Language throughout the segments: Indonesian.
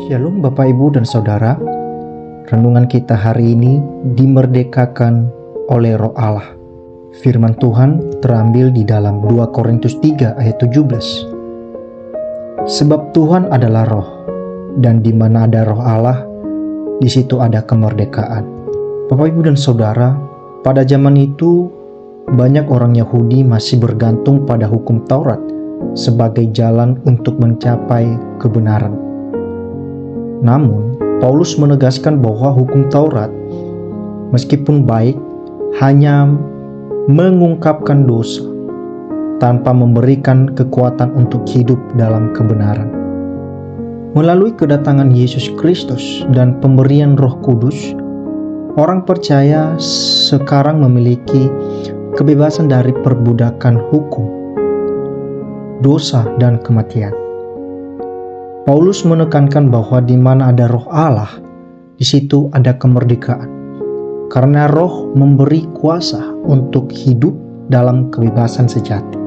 Shalom Bapak Ibu dan Saudara. Renungan kita hari ini dimerdekakan oleh Roh Allah. Firman Tuhan terambil di dalam 2 Korintus 3 ayat 17. Sebab Tuhan adalah Roh, dan di mana ada Roh Allah, di situ ada kemerdekaan. Bapak Ibu dan Saudara, pada zaman itu banyak orang Yahudi masih bergantung pada hukum Taurat sebagai jalan untuk mencapai kebenaran. Namun, Paulus menegaskan bahwa hukum Taurat, meskipun baik, hanya mengungkapkan dosa tanpa memberikan kekuatan untuk hidup dalam kebenaran. Melalui kedatangan Yesus Kristus dan pemberian Roh Kudus, orang percaya sekarang memiliki kebebasan dari perbudakan hukum, dosa, dan kematian. Paulus menekankan bahwa di mana ada Roh Allah, di situ ada kemerdekaan. Karena Roh memberi kuasa untuk hidup dalam kebebasan sejati.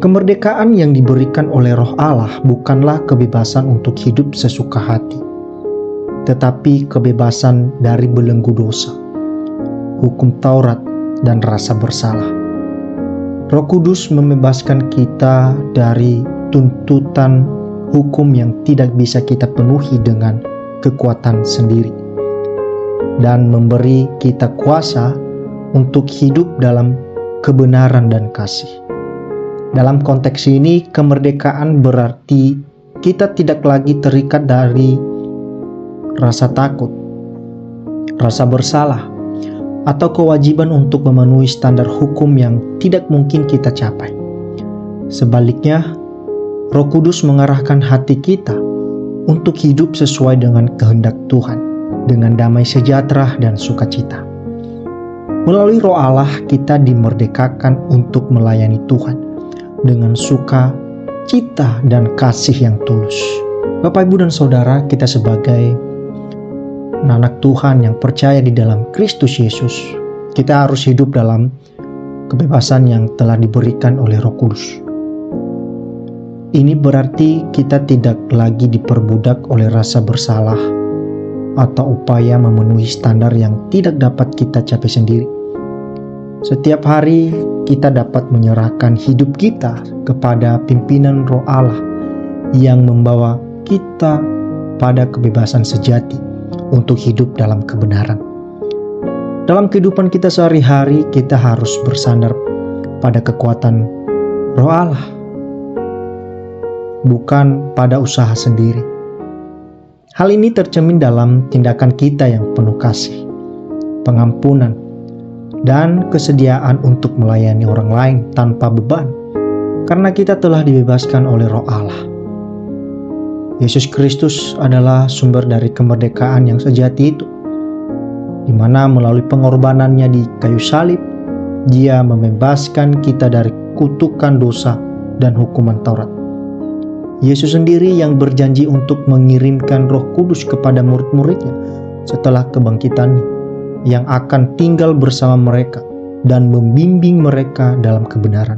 Kemerdekaan yang diberikan oleh Roh Allah bukanlah kebebasan untuk hidup sesuka hati, tetapi kebebasan dari belenggu dosa, hukum Taurat, dan rasa bersalah. Roh Kudus membebaskan kita dari tuntutan hukum yang tidak bisa kita penuhi dengan kekuatan sendiri, dan memberi kita kuasa untuk hidup dalam kebenaran dan kasih. Dalam konteks ini, kemerdekaan berarti kita tidak lagi terikat dari rasa takut, rasa bersalah, atau kewajiban untuk memenuhi standar hukum yang tidak mungkin kita capai. Sebaliknya, Roh Kudus mengarahkan hati kita untuk hidup sesuai dengan kehendak Tuhan, dengan damai sejahtera dan sukacita. Melalui Roh Allah, kita dimerdekakan untuk melayani Tuhan dengan sukacita dan kasih yang tulus. Bapak, Ibu, dan Saudara, kita sebagai anak Tuhan yang percaya di dalam Kristus Yesus, kita harus hidup dalam kebebasan yang telah diberikan oleh Roh Kudus. Ini berarti kita tidak lagi diperbudak oleh rasa bersalah atau upaya memenuhi standar yang tidak dapat kita capai sendiri. Setiap hari kita dapat menyerahkan hidup kita kepada pimpinan Roh Allah yang membawa kita pada kebebasan sejati untuk hidup dalam kebenaran. Dalam kehidupan kita sehari-hari, kita harus bersandar pada kekuatan Roh Allah, bukan pada usaha sendiri. Hal ini tercermin dalam tindakan kita yang penuh kasih, pengampunan, dan kesediaan untuk melayani orang lain tanpa beban, karena kita telah dibebaskan oleh Roh Allah. Yesus Kristus adalah sumber dari kemerdekaan yang sejati itu, di mana melalui pengorbanannya di kayu salib, Dia membebaskan kita dari kutukan dosa dan hukuman Taurat. Yesus sendiri yang berjanji untuk mengirimkan Roh Kudus kepada murid-muridnya setelah kebangkitannya, yang akan tinggal bersama mereka dan membimbing mereka dalam kebenaran.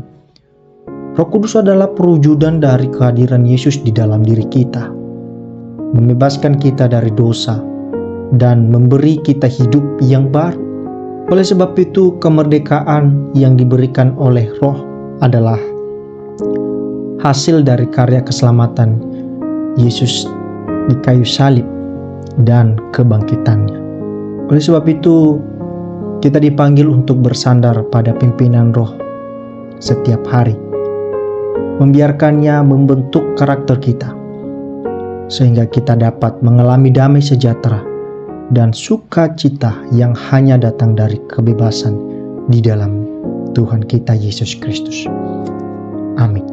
Roh Kudus adalah perwujudan dari kehadiran Yesus di dalam diri kita, membebaskan kita dari dosa dan memberi kita hidup yang baru. Oleh sebab itu, kemerdekaan yang diberikan oleh Roh adalah hasil dari karya keselamatan Yesus di kayu salib dan kebangkitannya. Oleh sebab itu, kita dipanggil untuk bersandar pada pimpinan Roh setiap hari, membiarkannya membentuk karakter kita, sehingga kita dapat mengalami damai sejahtera dan sukacita yang hanya datang dari kebebasan di dalam Tuhan kita Yesus Kristus. Amin.